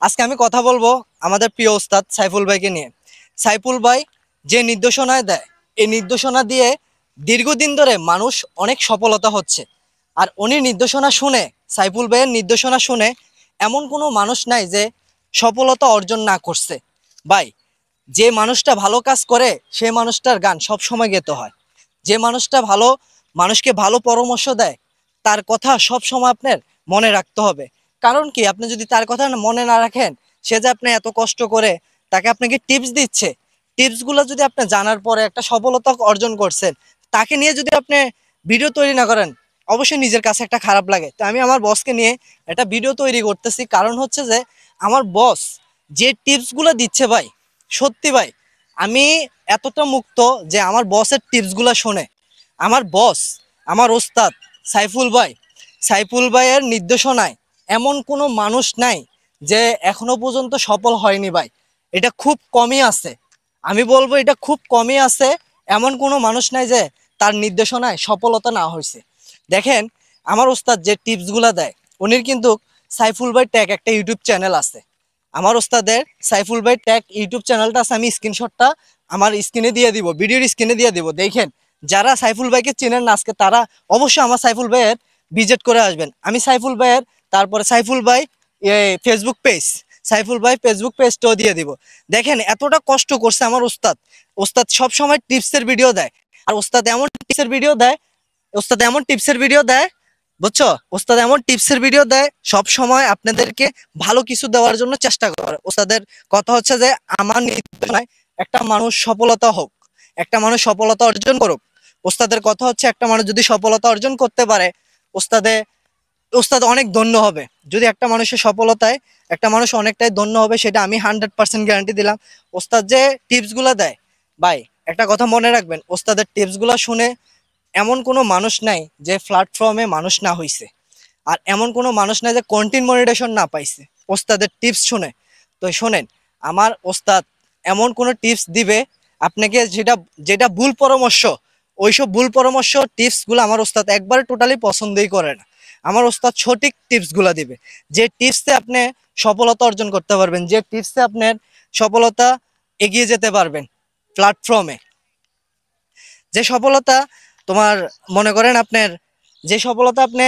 আজকে আমি কথা বলবো আমাদের প্রিয় ওস্তাদ সাইফুল ভাইকে নিয়ে। সাইফুল ভাই যে নির্দেশনা দেয়, এই নির্দেশনা দিয়ে দীর্ঘদিন ধরে মানুষ অনেক সফলতা হচ্ছে। আর উনি নির্দেশনা শুনে, সাইফুল ভাইয়ের নির্দেশনা শুনে এমন কোনো মানুষ নাই যে সফলতা অর্জন না করছে। ভাই, যে মানুষটা ভালো কাজ করে সে মানুষটার গান সব সময় গেতে হয়। যে মানুষটা ভালো মানুষকে ভালো পরামর্শ দেয়, তার কথা সব সময় আপনার মনে রাখতে হবে। কারণ কি, আপনি যদি তার কথা মনে না রাখেন, সে যে আপনি এত কষ্ট করে তাকে আপনাকে টিপস দিচ্ছে, টিপসগুলো যদি আপনি জানার পরে একটা সফলতা অর্জন করছেন, তাকে নিয়ে যদি আপনি ভিডিও তৈরি না করেন, অবশ্যই নিজের কাছে একটা খারাপ লাগে। তো আমি আমার বসকে নিয়ে একটা ভিডিও তৈরি করতেছি, কারণ হচ্ছে যে আমার বস যে টিপসগুলো দিচ্ছে ভাই, সত্যি ভাই, আমি এতটা মুক্ত যে আমার বসের টিপসগুলো শুনে আমার বস, আমার ওস্তাদ সাইফুল ভাইয়ের নির্দেশনায় এমন কোনো মানুষ নাই যে এখনো পর্যন্ত সফল হয়নি ভাই। এটা খুব কমই আছে, আমি বলবো এটা খুব কমই আছে। এমন কোনো মানুষ নাই যে তার নির্দেশনায় সফলতা না হয়েছে। দেখেন, আমার ওস্তাদ যে টিপসগুলো দেয়, উনির কিন্তু সাইফুল ভাই ট্যাগ একটা ইউটিউব চ্যানেল আছে। আমার ওস্তাদের সাইফুল ভাই ট্যাগ ইউটিউব চ্যানেলটা আছে, আমি স্ক্রিনশটটা আমার স্ক্রিনে দিয়ে দিব, ভিডিওর স্ক্রিনে দিয়ে দিব। দেখেন, যারা সাইফুল ভাইকে চেনেন না আজকে, তারা অবশ্যই আমার সাইফুল ভাইয়ের ভিজিট করে আসবেন। আমি সাইফুল ভাইয়ের, তারপরে সাইফুল ভাই ফেসবুক পেজ, সাইফুল ভাই ফেসবুক পেজটাও দিয়ে দিব। দেখেন, এতটা কষ্ট করছে আমার ওস্তাদ। ওস্তাদ সব সময় টিপসের ভিডিও দেয়, আর ওস্তাদ এমন টিপসের ভিডিও দেয়, ওস্তাদ এমন টিপসের ভিডিও দেয়, বুঝছো? ওস্তাদ এমন টিপসের ভিডিও দেয়, সব সময় আপনাদেরকে ভালো কিছু দেওয়ার জন্য চেষ্টা করে। ওস্তাদের কথা হচ্ছে যে আমার নির্দেশনায় একটা মানুষ সফলতা হোক, একটা মানুষ সফলতা অর্জন করুক। ওস্তাদের কথা হচ্ছে একটা মানুষ যদি সফলতা অর্জন করতে পারে, ওস্তাদে ওস্তাদ অনেক ধন্য হবে। যদি একটা মানুষের সফলতায় একটা মানুষ অনেকটাই ধন্য হবে, সেটা আমি 100% গ্যারান্টি দিলাম। ওস্তাদ যে টিপসগুলো দেয় ভাই, একটা কথা মনে রাখবেন, ওস্তাদের টিপসগুলো শুনে এমন কোনো মানুষ নাই যে প্ল্যাটফর্মে মানুষ না হইছে, আর এমন কোনো মানুষ নাই যে কন্টেন্ট মনিটাইজেশন না পাইছে ওস্তাদের টিপস শুনে। তো শোনেন, আমার ওস্তাদ এমন কোনো টিপস দিবে আপনাকে, যেটা যেটা ভুল পরামর্শ, ওইসব ভুল পরামর্শ টিপসগুলো আমার ওস্তাদ একবারে টোটালি পছন্দই করে না। আমার ওস্তাদ সঠিক টিপসগুলো দিবে, যে টিপসে আপনি সফলতা অর্জন করতে পারবেন, যে টিপসে আপনার সফলতা এগিয়ে যেতে পারবেন প্ল্যাটফর্মে। যে সফলতা তোমার, মনে করেন আপনার যে সফলতা আপনি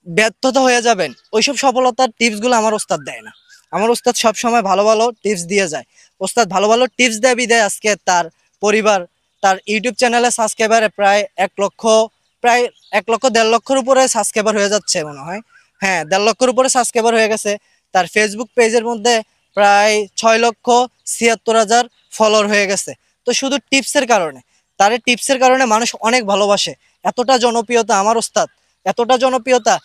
ব্যর্থতা হয়ে যাবেন, ওইসব সফলতার টিপসগুলো আমার ওস্তাদ দেয় না। আমার ওস্তাদ সবসময় ভালো ভালো টিপস দিয়ে যায়। ওস্তাদ ভালো ভালো টিপস দেয় বিদায় আজকে তার পরিবার, তার ইউটিউব চ্যানেলে সাবস্ক্রাইবারে প্রায় 1 লক্ষ, প্রায় 1 লক্ষ 1.5 লক্ষের উপরে সাবস্ক্রাইবার হয়ে যাচ্ছে মনে হয়। হ্যাঁ, 1.5 লক্ষের উপরে সাবস্ক্রাইবার হয়ে গেছে। তার ফেসবুক পেজের মধ্যে প্রায় 6,76,000 ফলোয়ার হয়ে গেছে। তো শুধু টিপসের কারণে, তার টিপসের কারণে মানুষ অনেক ভালোবাসে। এতটা জনপ্রিয়তা আমার ওস্তাদ, এতটা জনপ্রিয়তা।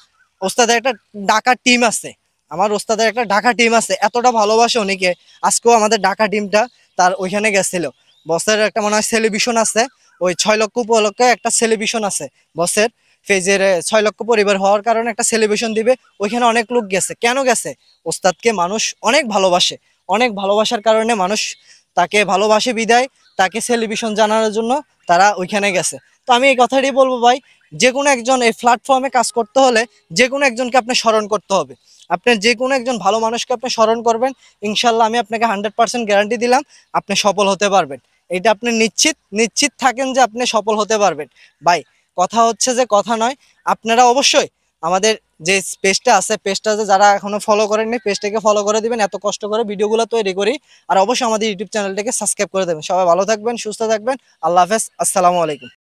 ওস্তাদের একটা ঢাকা টিম আছে, আমার ওস্তাদের একটা ঢাকা টিম আছে, এতটা ভালোবাসে অনেকে। আজকেও আমাদের ঢাকা টিমটা তার ওইখানে গেছিল। বসের একটা মনে হয় সেলিব্রেশন আছে, ওই 6 লক্ষ উপলক্ষে একটা সেলিব্রেশন আছে বসের ফেজের। 6 লক্ষ পরিবার হওয়ার কারণে একটা সেলিব্রেশন দিবে, ওইখানে অনেক লোক গেছে। কেন গেছে? ওস্তাদকে মানুষ অনেক ভালোবাসে, অনেক ভালোবাসার কারণে মানুষ তাকে ভালোবাসে বিদায় তাকে সেলিব্রেশন জানানোর জন্য তারা ওইখানে গেছে। তো আমি এই কথাটি বলবো ভাই, যে কোনো একজন এই প্ল্যাটফর্মে কাজ করতে হলে যে কোনো একজনকে আপনি স্মরণ করতে হবে। আপনি যে কোনো একজন ভালো মানুষকে আপনি স্মরণ করবেন, ইনশাল্লাহ আমি আপনাকে 100% গ্যারান্টি দিলাম আপনি সফল হতে পারবেন। এটা আপনি নিশ্চিত নিশ্চিত থাকেন যে আপনি সফল হতে পারবেন ভাই। কথা হচ্ছে যে কথা নয়, আপনারা অবশ্যই আমাদের যে পেজটা আছে, পেজটা যে যারা এখনো ফলো করেননি, পেজটাকে ফলো করে দিবেন। এত কষ্ট করে ভিডিওগুলো তৈরি করি। আর অবশ্যই আমাদের ইউটিউব চ্যানেলটাকে সাবস্ক্রাইব করে দেবেন। সবাই ভালো থাকবেন, সুস্থ থাকবেন। আল্লাহ হাফেজ, আসসালামু আলাইকুম।